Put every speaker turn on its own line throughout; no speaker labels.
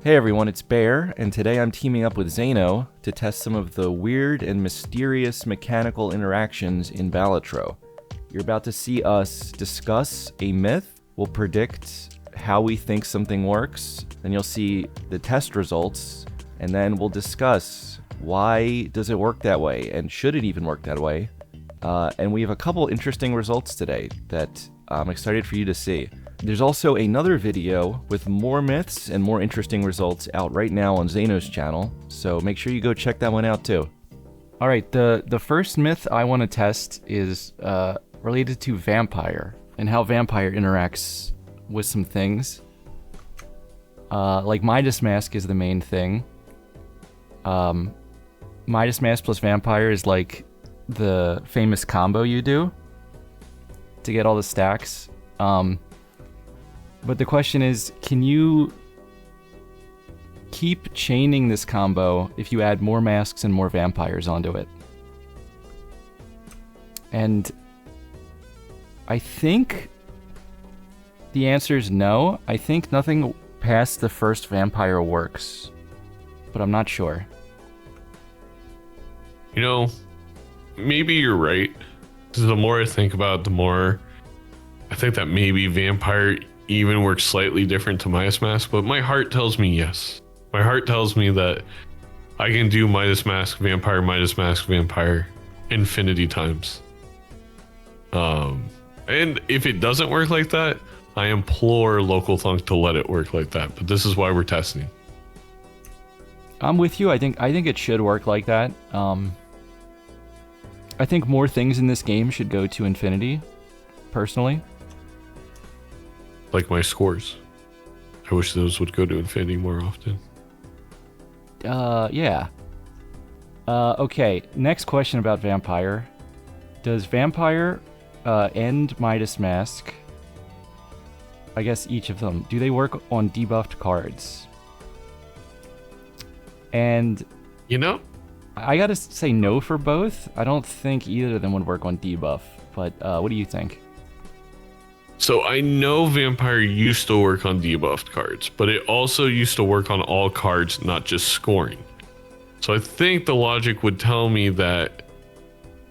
Hey everyone, it's Bear, and today I'm teaming up with Zano to test some of the weird and mysterious mechanical interactions in Balatro. You're about to see us discuss a myth, we'll predict how we think something works, then you'll see the test results, and then we'll discuss why does it work that way, and should it even work that way. And we have a couple interesting results today that I'm excited for you to see. There's also another video with more myths and more interesting results out right now on Zano's channel, so make sure you go check that one out too. Alright, the first myth I want to test is related to vampire, and how vampire interacts with some things. Like Midas Mask is the main thing. Midas Mask plus vampire is like the famous combo you do to get all the stacks. But the question is, can you keep chaining this combo if you add more masks and more vampires onto it? And I think the answer is no. I think nothing past the first vampire works, but I'm not sure.
You know, maybe you're right. The more I think about it, the more I think that maybe vampire even works slightly different to Midas Mask, but my heart tells me yes. My heart tells me that I can do Midas Mask, vampire, infinity times. And if it doesn't work like that, I implore Local Thunk to let it work like that. But this is why we're testing.
I'm with you. I think it should work like that. I think more things in this game should go to infinity, personally.
Like my scores. I wish those would go to infinity more often.
Yeah. Okay, next question about vampire. Does vampire and Midas Mask, I guess each of them, do they work on debuffed cards? And
you know,
I gotta say no for both. I don't think either of them would work on debuff, but what do you think?
So I know vampire used to work on debuffed cards, but it also used to work on all cards, not just scoring. So I think the logic would tell me that,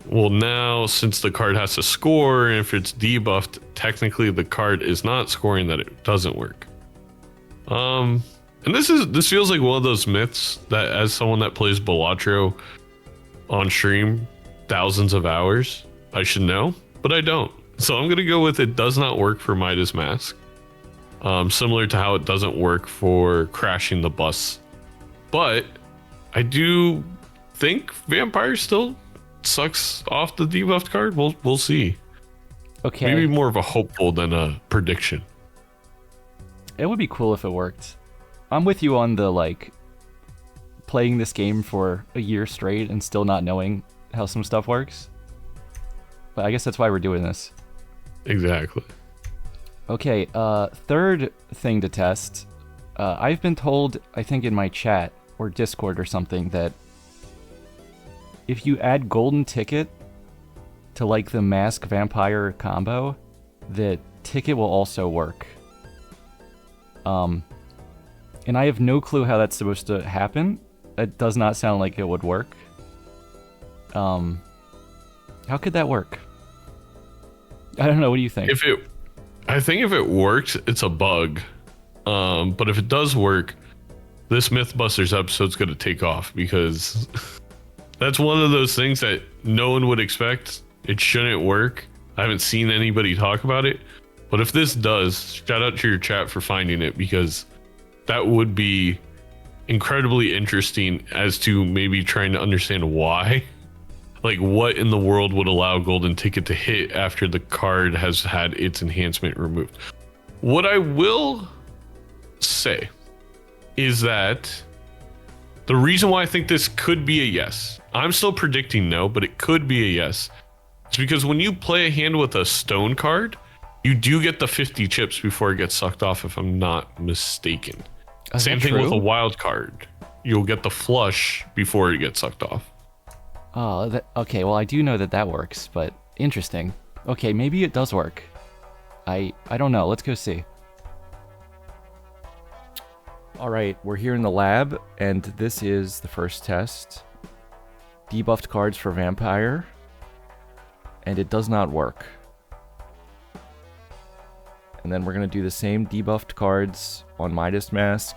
well, now since the card has to score, and if it's debuffed, technically the card is not scoring, that it doesn't work. And this feels like one of those myths that, as someone that plays Balatro on stream thousands of hours, I should know, but I don't. So I'm gonna go with it does not work for Midas Mask. Similar to how it doesn't work for crashing the bus. But I do think vampire still sucks off the debuffed card. We'll see.
Okay.
Maybe more of a hopeful than a prediction.
It would be cool if it worked. I'm with you on the, like, playing this game for a year straight and still not knowing how some stuff works. But I guess that's why we're doing this.
Exactly.
Okay, third thing to test. I've been told, I think in my chat or Discord or something, that if you add golden ticket to like the mask vampire combo, the ticket will also work. And I have no clue how that's supposed to happen. It does not sound like it would work. How could that work? I don't know. What do you think?
I think if it works, it's a bug. But if it does work, this Mythbusters episode's going to take off, because that's one of those things that no one would expect. It shouldn't work. I haven't seen anybody talk about it. But if this does, shout out to your chat for finding it, because that would be incredibly interesting as to maybe trying to understand why. Like, what in the world would allow golden ticket to hit after the card has had its enhancement removed? What I will say is that the reason why I think this could be a yes, I'm still predicting no, but it could be a yes, it's because when you play a hand with a stone card, you do get the 50 chips before it gets sucked off, if I'm not mistaken. Same thing with a wild card. You'll get the flush before it gets sucked off.
Oh, okay, well, I do know that works, but interesting. Okay, maybe it does work. I don't know. Let's go see. All right, we're here in the lab, and this is the first test. Debuffed cards for Vampire, and it does not work. And then we're going to do the same debuffed cards on Midas Mask.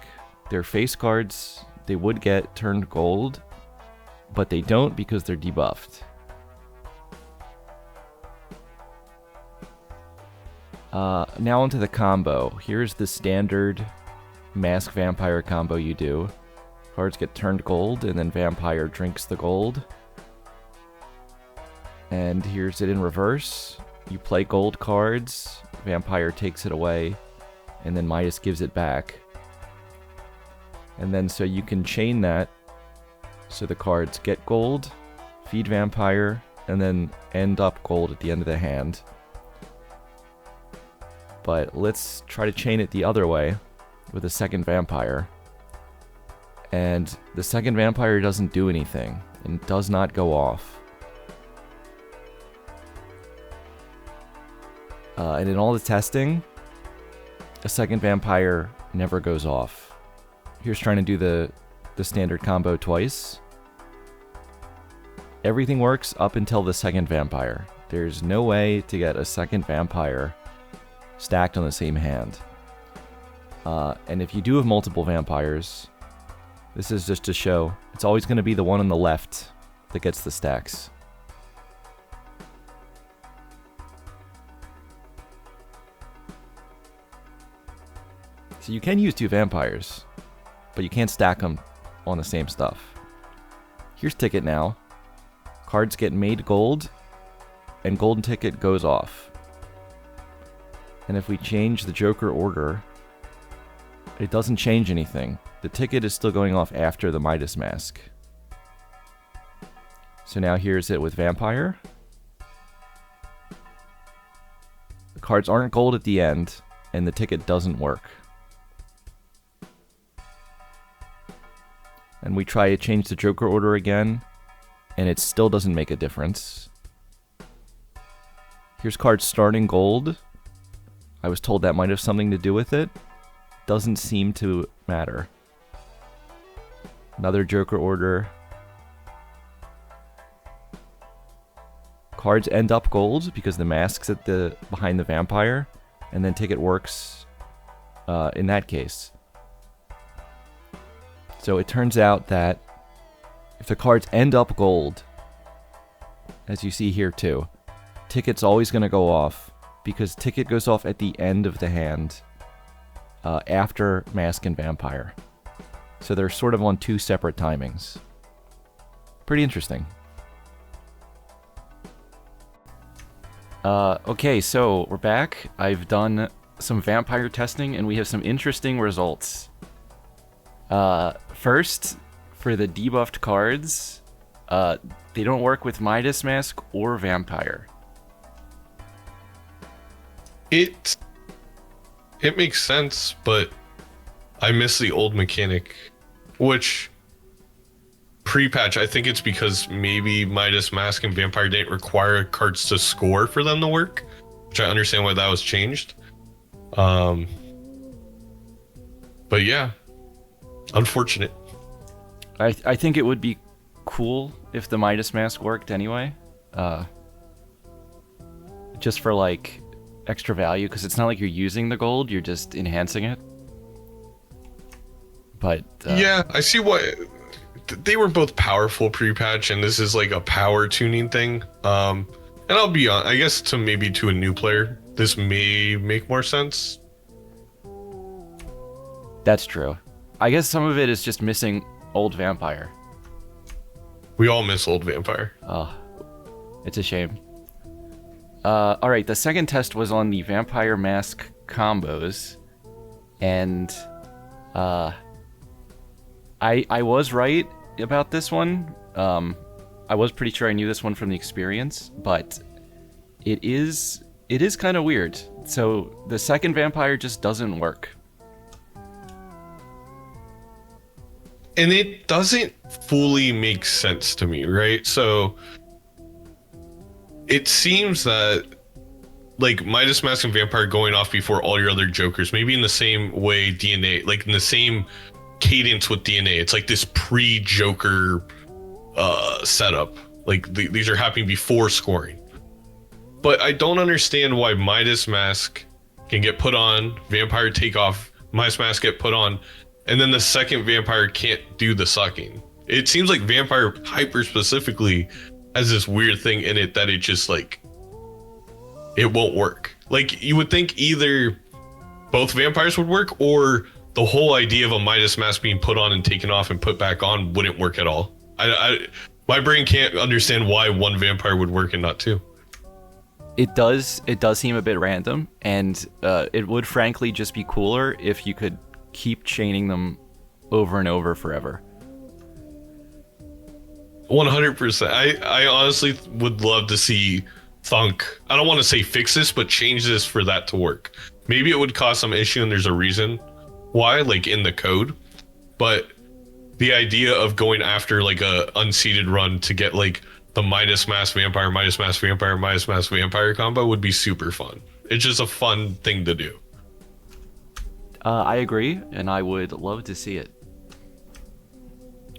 They're face cards. They would get turned gold, but they don't because they're debuffed. Now onto the combo. Here's the standard Mask Vampire combo you do. Cards get turned gold, and then Vampire drinks the gold. And here's it in reverse. You play gold cards, Vampire takes it away, and then Midas gives it back. And then so you can chain that, so the cards get gold, feed Vampire, and then end up gold at the end of the hand. But let's try to chain it the other way with a second Vampire. And the second Vampire doesn't do anything and does not go off. And in all the testing, a second Vampire never goes off. Here's trying to do the standard combo twice. Everything works up until the second Vampire. There's no way to get a second Vampire stacked on the same hand. And if you do have multiple Vampires, this is just to show, it's always going to be the one on the left that gets the stacks. So you can use two Vampires, but you can't stack them on the same stuff. Here's Ticket now. Cards get made gold, and Golden Ticket goes off. And if we change the Joker order, it doesn't change anything. The Ticket is still going off after the Midas Mask. So now here's it with Vampire. The cards aren't gold at the end, and the Ticket doesn't work. And we try to change the Joker order again, and it still doesn't make a difference. Here's cards starting gold. I was told that might have something to do with it. Doesn't seem to matter. Another Joker order. Cards end up gold because the mask's at the behind the Vampire, and then Ticket works in that case. So it turns out that if the cards end up gold, as you see here too, Ticket's always going to go off because Ticket goes off at the end of the hand after Mask and Vampire. So they're sort of on two separate timings. Pretty interesting. Okay, so we're back. I've done some Vampire testing and we have some interesting results. First, for the debuffed cards, they don't work with Midas Mask or Vampire.
It makes sense, but I miss the old mechanic, which pre-patch, I think it's because maybe Midas Mask and Vampire didn't require cards to score for them to work, which I understand why that was changed. But yeah, unfortunate.
I think it would be cool if the Midas Mask worked anyway. Just for like extra value, because it's not like you're using the gold, you're just enhancing it. But
yeah, I see why they were both powerful pre-patch, and this is like a power tuning thing. And I'll be on, I guess to a new player, this may make more sense.
That's true. I guess some of it is just missing old Vampire.
We all miss old Vampire.
Oh, it's a shame. Alright, the second test was on the Vampire Mask combos. And I was right about this one. I was pretty sure I knew this one from the experience, but it is kind of weird. So the second Vampire just doesn't work.
And it doesn't fully make sense to me, right? So it seems that like Midas Mask and Vampire going off before all your other Jokers, maybe in the same way DNA, like in the same cadence with DNA. It's like this pre-Joker setup. Like these are happening before scoring. But I don't understand why Midas Mask can get put on, Vampire take off, Midas Mask get put on, and then the second Vampire can't do the sucking. It seems like Vampire hyper specifically has this weird thing in it that it just like, it won't work. Like you would think either both vampires would work, or the whole idea of a Midas Mask being put on and taken off and put back on wouldn't work at all. My brain can't understand why one vampire would work and not two.
It does seem a bit random, and it would frankly just be cooler if you could keep chaining them over and over forever.
100%. I honestly would love to see Thunk, I don't want to say fix this, but change this for that to work. Maybe it would cause some issue and there's a reason why, like in the code, but the idea of going after like a unseated run to get like the Midas Mask Vampire, Midas Mask Vampire, Midas Mask Vampire combo would be super fun. It's just a fun thing to do.
I agree, and I would love to see it.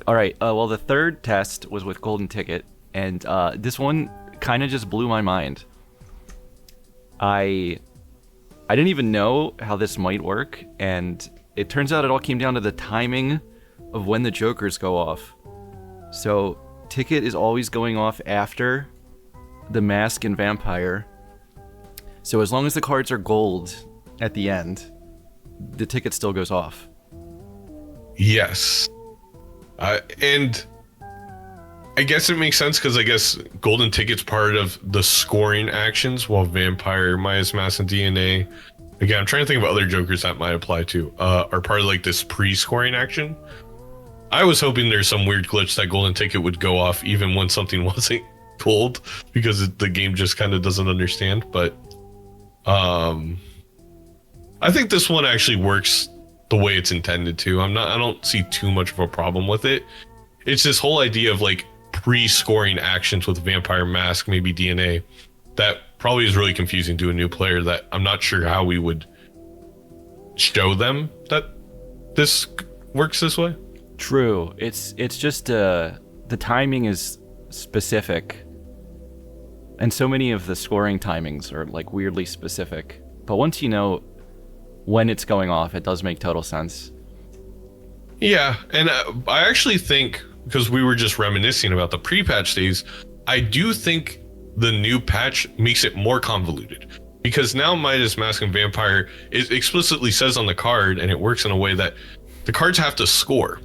All right, well, the third test was with Golden Ticket, and this one kind of just blew my mind. I didn't even know how this might work, and it turns out it all came down to the timing of when the Jokers go off. So Ticket is always going off after the Mask and Vampire. So as long as the cards are gold at the end, the Ticket still goes off.
Yes. And I guess it makes sense because I guess Golden Ticket's part of the scoring actions, while Vampire, Midas Mask, and DNA, again, I'm trying to think of other Jokers that might apply to, are part of like this pre-scoring action. I was hoping there's some weird glitch that Golden Ticket would go off even when something wasn't gold, because the game just kind of doesn't understand. But I think this one actually works the way it's intended to. I don't see too much of a problem with it. It's this whole idea of like pre-scoring actions with Vampire, Mask, maybe DNA, that probably is really confusing to a new player, that I'm not sure how we would show them that this works this way.
True. It's just the timing is specific, and so many of the scoring timings are like weirdly specific. But once you know when it's going off, it does make total sense.
Yeah, and I actually think, because we were just reminiscing about the pre-patch days, I do think the new patch makes it more convoluted, because now Midas Mask and Vampire, it explicitly says on the card, and it works in a way that the cards have to score.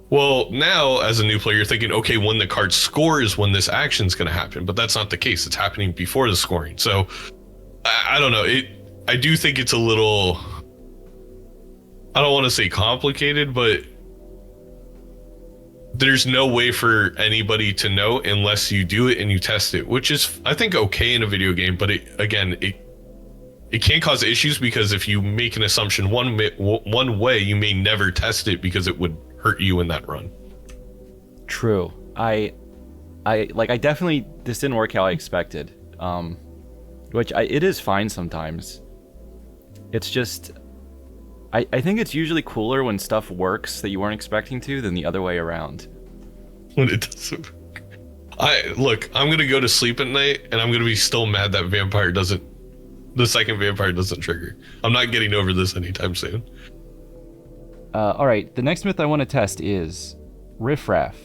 Well, now as a new player, you're thinking, okay, when the card scores, when this action's going to happen, but that's not the case. It's happening before the scoring. So I don't know. I do think it's a little, I don't want to say complicated, but there's no way for anybody to know unless you do it and you test it, which is, I think, okay in a video game. But it can cause issues, because if you make an assumption one way, you may never test it because it would hurt you in that run.
True. I definitely, this didn't work how I expected. Which it is fine sometimes. It's just, I think it's usually cooler when stuff works that you weren't expecting to than the other way around.
When it doesn't work. I'm gonna go to sleep at night and I'm gonna be still mad that the second Vampire doesn't trigger. I'm not getting over this anytime soon.
Alright, the next myth I want to test is Riff-Raff.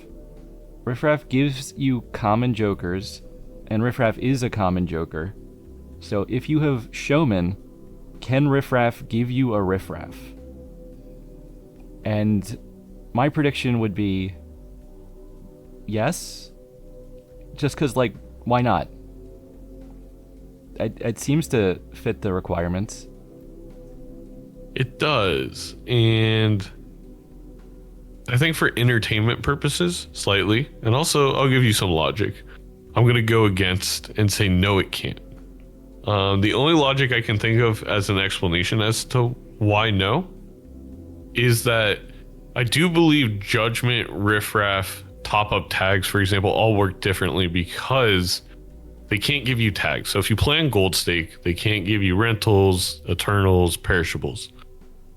Riff-Raff gives you common Jokers, and Riff-Raff is a common Joker. So if you have Showman, can Riff-Raff give you a Riff-Raff? And my prediction would be yes. Just because, like, why not? It seems to fit the requirements.
It does, and I think for entertainment purposes, slightly, and also I'll give you some logic. I'm going to go against and say no, it can't. The only logic I can think of as an explanation as to why no is that I do believe Judgment, Riff-Raff, top-up tags, for example, all work differently because they can't give you tags. So if you play on Gold Stake, they can't give you rentals, Eternals, perishables.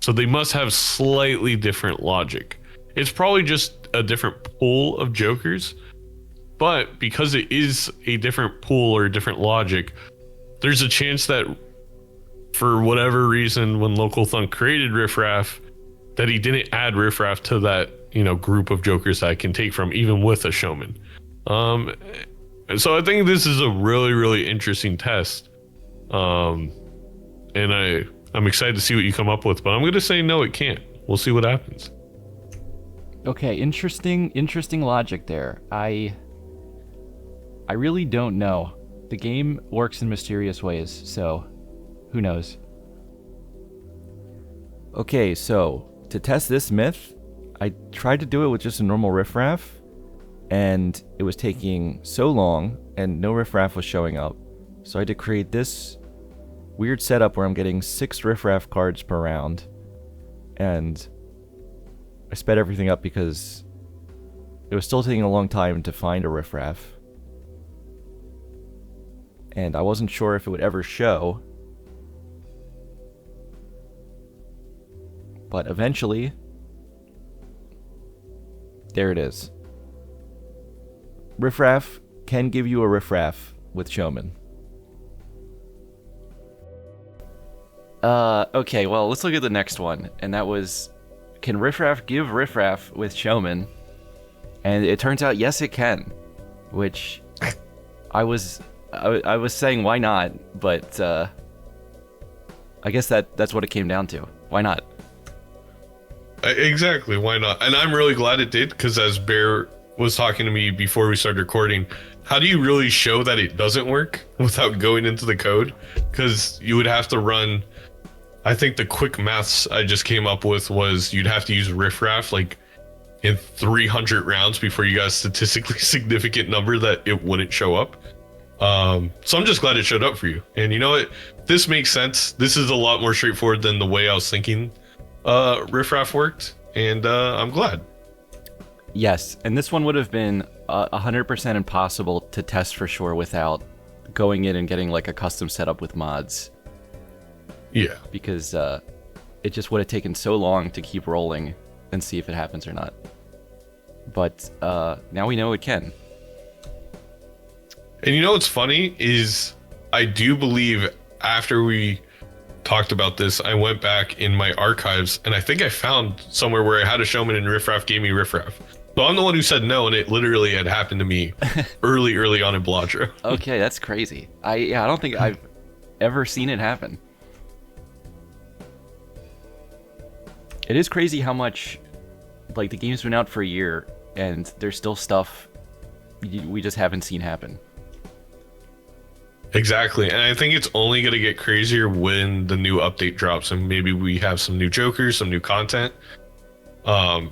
So they must have slightly different logic. It's probably just a different pool of jokers, but because it is a different pool or a different logic, there's a chance that for whatever reason, when Local Thunk created Riff-Raff, that he didn't add Riff-Raff to that, group of jokers that I can take from, even with a showman. So I think this is a really, really interesting test. And I'm excited to see what you come up with, but I'm going to say no, it can't. We'll see what happens.
Okay, interesting logic there. I really don't know. The game works in mysterious ways, so who knows? Okay, so to test this myth, I tried to do it with just a normal Riff-Raff, and it was taking so long, and no Riff-Raff was showing up. So I had to create this weird setup where I'm getting 6 Riff-Raff cards per round, and I sped everything up because it was still taking a long time to find a Riff-Raff. And I wasn't sure if it would ever show. But eventually, there it is. Riff-Raff can give you a Riff-Raff with Showman. Okay, well, let's look at the next one. And that was, can Riff-Raff give Riff-Raff with Showman? And it turns out, yes, it can. Which, I was saying, why not? But, I guess that's what it came down to. Why not?
Exactly, why not? And I'm really glad it did, because as Bear was talking to me before we started recording, how do you really show that it doesn't work without going into the code? Because you would have to run, I think the quick maths I just came up with was you'd have to use Riff-Raff like in 300 rounds before you got a statistically significant number that it wouldn't show up. So I'm just glad it showed up for you. And you know what? This makes sense. This is a lot more straightforward than the way I was thinking Riff-Raff worked, and I'm glad.
Yes, and this one would have been 100% impossible to test for sure without going in and getting like a custom setup with mods.
Yeah.
Because it just would have taken so long to keep rolling and see if it happens or not. But now we know it can.
And you know what's funny is I do believe after we talked about this, I went back in my archives and I think I found somewhere where I had a showman and Riff-Raff gave me Riff-Raff. So I'm the one who said no, and it literally had happened to me early on in Bladra.
Okay, that's crazy. I don't think I've ever seen it happen. It is crazy how much, like, the game's been out for a year and there's still stuff we just haven't seen happen.
Exactly, and I think it's only going to get crazier when the new update drops and maybe we have some new jokers, some new content. And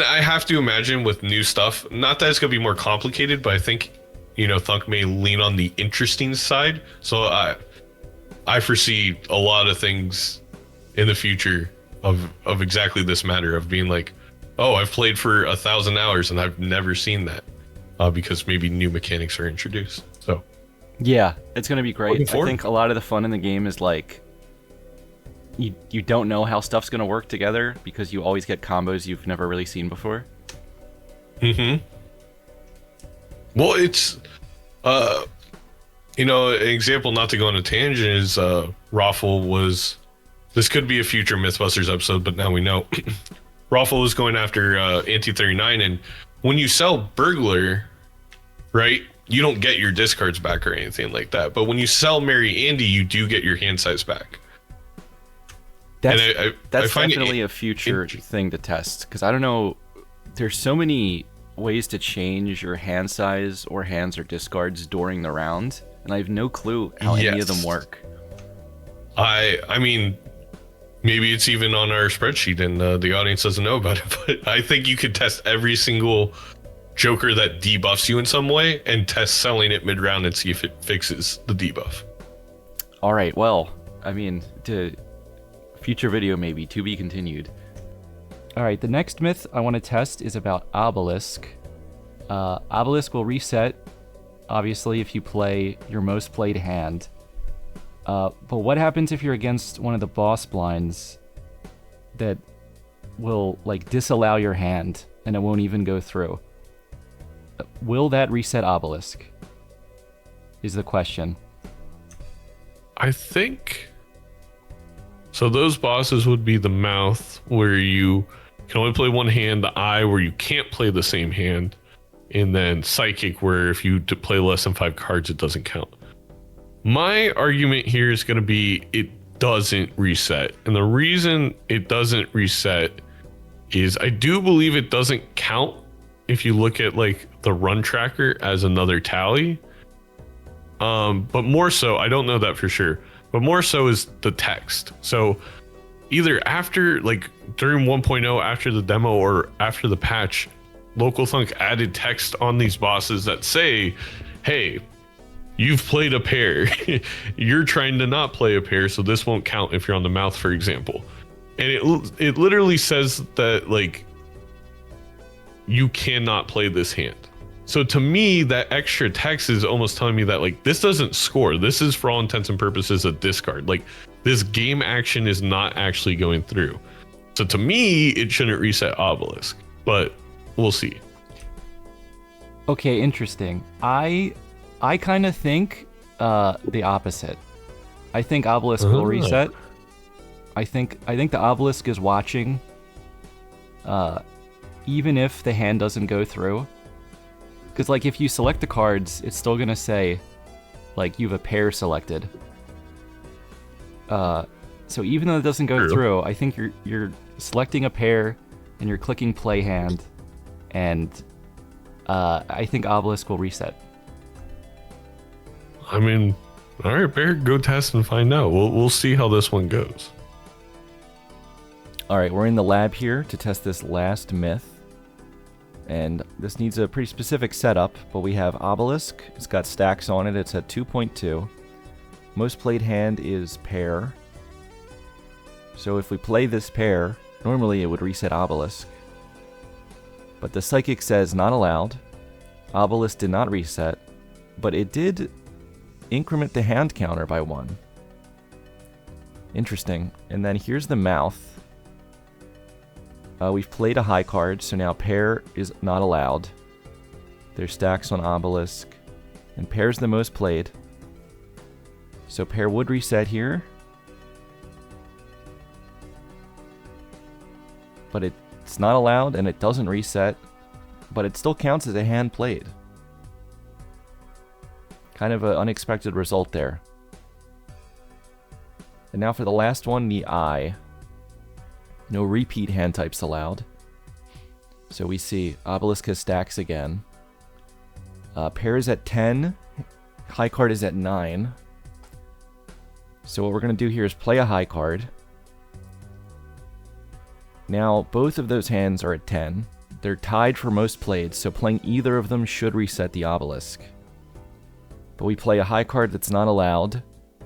I have to imagine with new stuff, not that it's going to be more complicated, but I think, Thunk may lean on the interesting side. So I foresee a lot of things in the future of exactly this matter of being like, oh, I've played for 1,000 hours and I've never seen that because maybe new mechanics are introduced. So
yeah, it's going to be great. I think a lot of the fun in the game is like, you don't know how stuff's going to work together because you always get combos you've never really seen before.
Mm-hmm. Well, it's, an example, not to go on a tangent, is Raffle was, this could be a future Mythbusters episode, but now we know. Raffle was going after Anti-39, and when you sell Burglar, right, you don't get your discards back or anything like that. But when you sell Mary Andy, you do get your hand size back.
That's definitely a future thing to test, because I don't know, there's so many ways to change your hand size or hands or discards during the round, and I have no clue how any of them work.
I mean, maybe it's even on our spreadsheet and the audience doesn't know about it, but I think you could test every single Joker that debuffs you in some way and test selling it mid-round and see if it fixes the debuff.
All right, well, I mean, to future video maybe, to be continued. All right, the next myth I want to test is about Obelisk. Obelisk will reset, obviously, if you play your most played hand.
But what happens if you're against one of the boss blinds that will like disallow your hand and it won't even go through? Will that reset Obelisk? Is the question.
I think so. Those bosses would be the mouth, where you can only play one hand, the eye, where you can't play the same hand, and then psychic, where if you play less than 5 cards, it doesn't count. My argument here is going to be it doesn't reset. And the reason it doesn't reset is I do believe it doesn't count if you look at like the run tracker as another tally. But more so, I don't know that for sure, but more so is the text. So either after, like during 1.0, after the demo or after the patch, Local Thunk added text on these bosses that say, hey, you've played a pair. You're trying to not play a pair, so this won't count if you're on the mouth, for example. And it literally says that like you cannot play this hand. So to me, that extra text is almost telling me that like this doesn't score. This is for all intents and purposes a discard. Like this game action is not actually going through. So to me, it shouldn't reset Obelisk, but we'll see.
Okay, interesting. I kind of think the opposite. I think Obelisk will reset. I think the Obelisk is watching, even if the hand doesn't go through. Because like if you select the cards, it's still gonna say, like you have a pair selected. So even though it doesn't go through, I think you're selecting a pair, and you're clicking play hand, and I think Obelisk will reset.
I mean, all right, Bear, go test and find out. We'll see how this one goes.
All right, we're in the lab here to test this last myth. And this needs a pretty specific setup, but we have Obelisk. It's got stacks on it. It's at 2.2. Most played hand is pair. So if we play this pair, normally it would reset Obelisk. But the Psychic says not allowed. Obelisk did not reset, but it did increment the hand counter by 1. Interesting. And then here's the mouth. We've played a high card, so now pair is not allowed. There's stacks on Obelisk, and pair's the most played. So pair would reset here. But it's not allowed, and it doesn't reset, but it still counts as a hand played. Kind of an unexpected result there. And now for the last one, the eye. No repeat hand types allowed. So we see Obelisk has stacks again. Pair is at 10. High card is at 9. So what we're going to do here is play a high card. Now both of those hands are at 10. They're tied for most played, so playing either of them should reset the Obelisk. But we play a high card that's not allowed.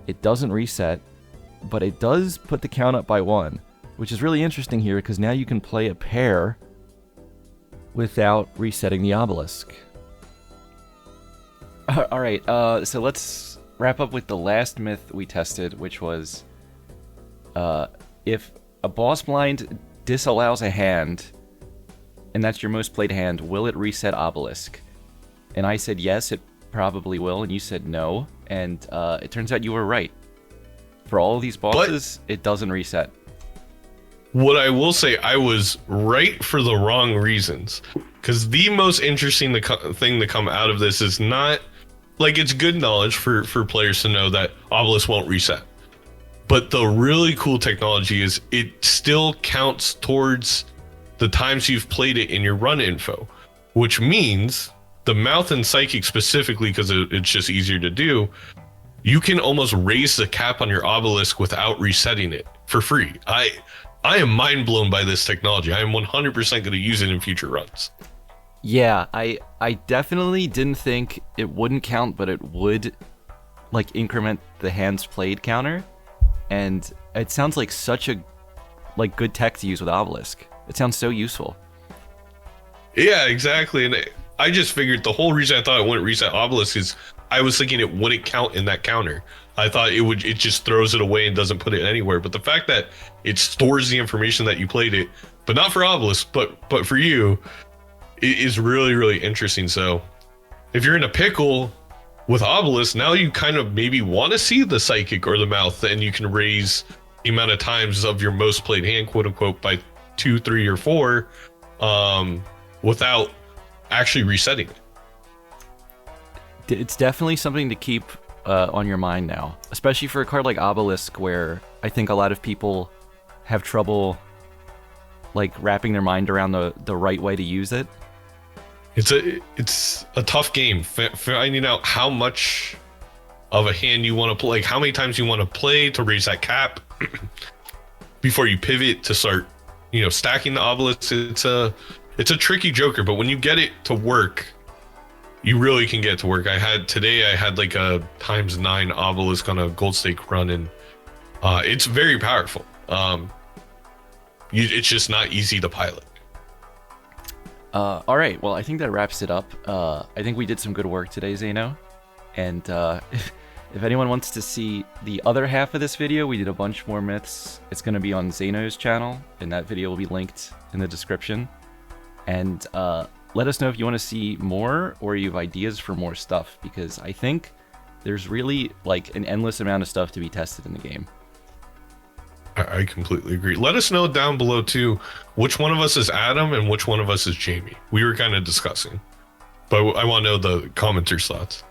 It doesn't reset, but it does put the count up by 1. Which is really interesting here, because now you can play a pair without resetting the Obelisk. Alright, so let's wrap up with the last myth we tested, which was if a boss blind disallows a hand, and that's your most played hand, will it reset Obelisk? And I said yes, it probably will, and you said no, and it turns out you were right. For all of these bosses, it doesn't reset.
What I will say, I was right for the wrong reasons. Because the most interesting thing to come out of this is not, like, it's good knowledge for players to know that Obelisk won't reset. But the really cool technology is it still counts towards the times you've played it in your run info. Which means the mouth and psychic specifically, because it's just easier to do, you can almost raise the cap on your Obelisk without resetting it for free. I am mind blown by this technology. I am 100% going to use it in future runs.
Yeah, I definitely didn't think it wouldn't count, but it would, like, increment the hands played counter. And it sounds like such a, like, good tech to use with Obelisk. It sounds so useful.
Yeah, exactly. And I just figured the whole reason I thought it wouldn't reset Obelisk is I was thinking it wouldn't count in that counter. I thought it just throws it away and doesn't put it anywhere. But the fact that it stores the information that you played it, but not for Obelisk, but for you, it is really, really interesting. So if you're in a pickle with Obelisk, now you kind of maybe want to see the psychic or the mouth, and you can raise the amount of times of your most played hand, quote unquote, by 2, 3, or 4, without actually resetting it.
It's definitely something to keep on your mind now, especially for a card like Obelisk, where I think a lot of people have trouble like wrapping their mind around the right way to use it.
It's a tough game, finding out how much of a hand you want to play, like how many times you want to play to raise that cap before you pivot to start, stacking the Obelisk. It's a tricky joker, but when you get it to work, you really can get it to work. I had like a ×9 Obelisk on a gold stake run, and it's very powerful. It's just not easy to pilot.
All right, well, I think that wraps it up. I think we did some good work today, Zeno. And if anyone wants to see the other half of this video, we did a bunch more myths. It's going to be on Zeno's channel, and that video will be linked in the description. And let us know if you want to see more or you have ideas for more stuff, because I think there's really like an endless amount of stuff to be tested in the game.
I completely agree. Let us know down below too, which one of us is Adam and which one of us is Jamie. We were kind of discussing, but I want to know the commenters' thoughts.